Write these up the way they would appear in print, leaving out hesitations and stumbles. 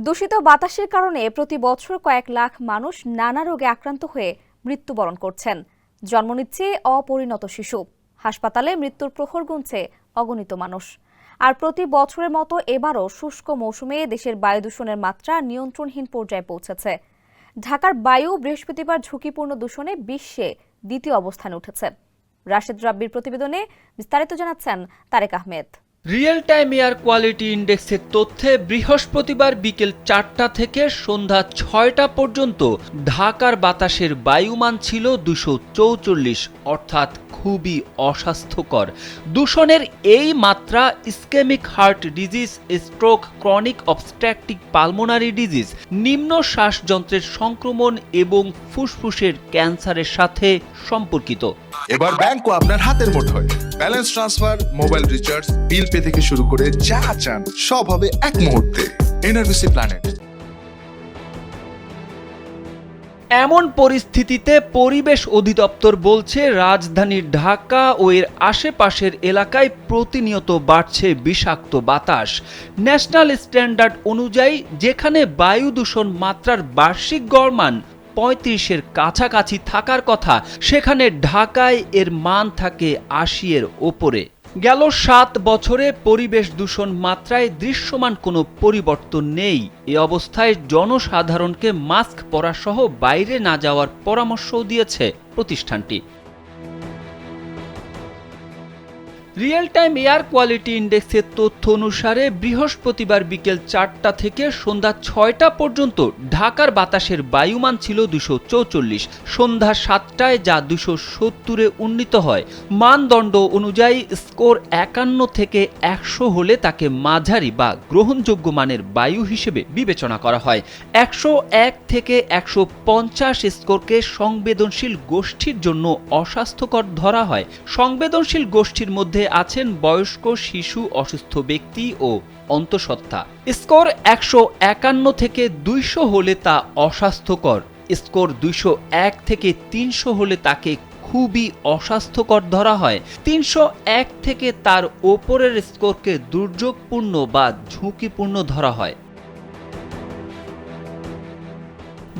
দূষিত বাতাসের কারণে প্রতি বছর কয়েক লাখ মানুষ নানা রোগে আক্রান্ত হয়ে মৃত্যুবরণ করছেন। জন্ম নিচ্ছে অপরিণত শিশু, হাসপাতালে মৃত্যুর প্রহর গুনছে অগণিত মানুষ। আর প্রতি বছরের মতো এবারও শুষ্ক মৌসুমে দেশের বায়ু দূষণের মাত্রা নিয়ন্ত্রণহীন পর্যায়ে পৌঁছেছে। ঢাকার বায়ু বৃহস্পতিবার ঝুঁকিপূর্ণ দূষণে বিশ্বে দ্বিতীয় অবস্থানে উঠেছে। রাশেদ রাব্বির প্রতিবেদনে বিস্তারিত জানাচ্ছেন Tareq Ahmed. Real time air quality ইন্ডেক্সের তথ্যে বৃহস্পতিবার বিকেল 4টা থেকে সন্ধ্যা 6টা পর্যন্ত ঢাকার বাতাসের বায়ুমান ছিল 244, অর্থাৎ খুবই অস্বাস্থ্যকর। দূষণের এই মাত্রা ischemic heart disease, stroke, chronic obstructive pulmonary disease, নিম্ন শ্বাসযন্ত্রের সংক্রমণ এবং ফুসফুসের ক্যান্সারের সাথে সম্পর্কিত। এবার ব্যাংকও আপনার হাতের মুঠোয়। Balance transfer, mobile recharge, bill pay থেকে শুরু করে যা চান সব হবে এক মুহূর্তে। NRBC planet. এমন পরিস্থিতিতে পরিবেশ অধিদপ্তর বলছে, রাজধানী ঢাকা ও এর আশেপাশের এলাকায় প্রতিনিয়ত বাড়ছে বিষাক্ত বাতাস। ন্যাশনাল স্ট্যান্ডার্ড অনুযায়ী যেখানে বায়ু দূষণ মাত্রার বার্ষিক গড়মান 35-এর কাছাকাছি থাকার কথা, সেখানে ঢাকায় এর মান থাকে 80-এর ওপরে। গেল 7 বছরে পরিবেশ দূষণ মাত্রায় দৃশ্যমান কোনো পরিবর্তন নেই। এ অবস্থায় জনসাধারণকে মাস্ক পরা সহ বাইরে না যাওয়ার পরামর্শও দিয়েছে প্রতিষ্ঠানটি। রিয়েল টাইম এয়ার কোয়ালিটি ইন্ডেক্সের তথ্য অনুসারে বৃহস্পতিবার বিকেল 4টা থেকে সন্ধ্যা 6টা পর্যন্ত ঢাকার বাতাসের বায়ুমান ছিল 244, সন্ধ্যা 7টায় যা 270-এ উন্নীত হয়। মানদণ্ড অনুযায়ী স্কোর 51 থেকে 100 হলে তাকে মাঝারি বা গ্রহণযোগ্য মানের বায়ু হিসেবে বিবেচনা করা হয়। 101 থেকে 150 স্কোরকে সংবেদনশীল গোষ্ঠীর জন্য অস্বাস্থ্যকর ধরা হয়। সংবেদনশীল গোষ্ঠীর মধ্যে আছেন বয়স্ক, শিশু, অসুস্থ ব্যক্তি ও অন্তঃসত্ত্বা। স্কোর 151 থেকে 200 হলে তা অস্বাস্থ্যকর। স্কোর 201 থেকে 300 হলে তাকে খুবই অস্বাস্থ্যকর ধরা হয়। 301 থেকে তার ওপরের স্কোরকে দুর্যোগপূর্ণ বা ঝুঁকিপূর্ণ ধরা হয়।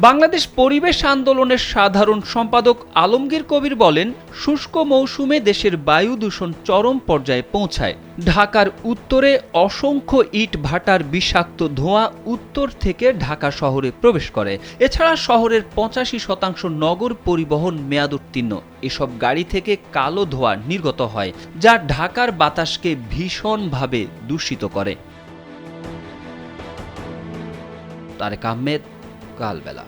বাংলাদেশ পরিবেশ আন্দোলনের সাধারণ সম্পাদক আলমগীর কবির বলেন, শুষ্ক মৌসুমে দেশের বায়ু দূষণ চরম পর্যায়ে পৌঁছায়। ঢাকার উত্তরে অসংখ্য ইট ভাটার বিষাক্ত ধোঁয়া উত্তর থেকে ঢাকা শহরে প্রবেশ করে। এছাড়া শহরের 85% নগর পরিবহন মেয়াদোত্তীর্ণ। এসব গাড়ি থেকে কালো ধোঁয়া নির্গত হয়, যা ঢাকার বাতাসকে ভীষণভাবে দূষিত করে। তারেক আহমেদ, কালবেলা।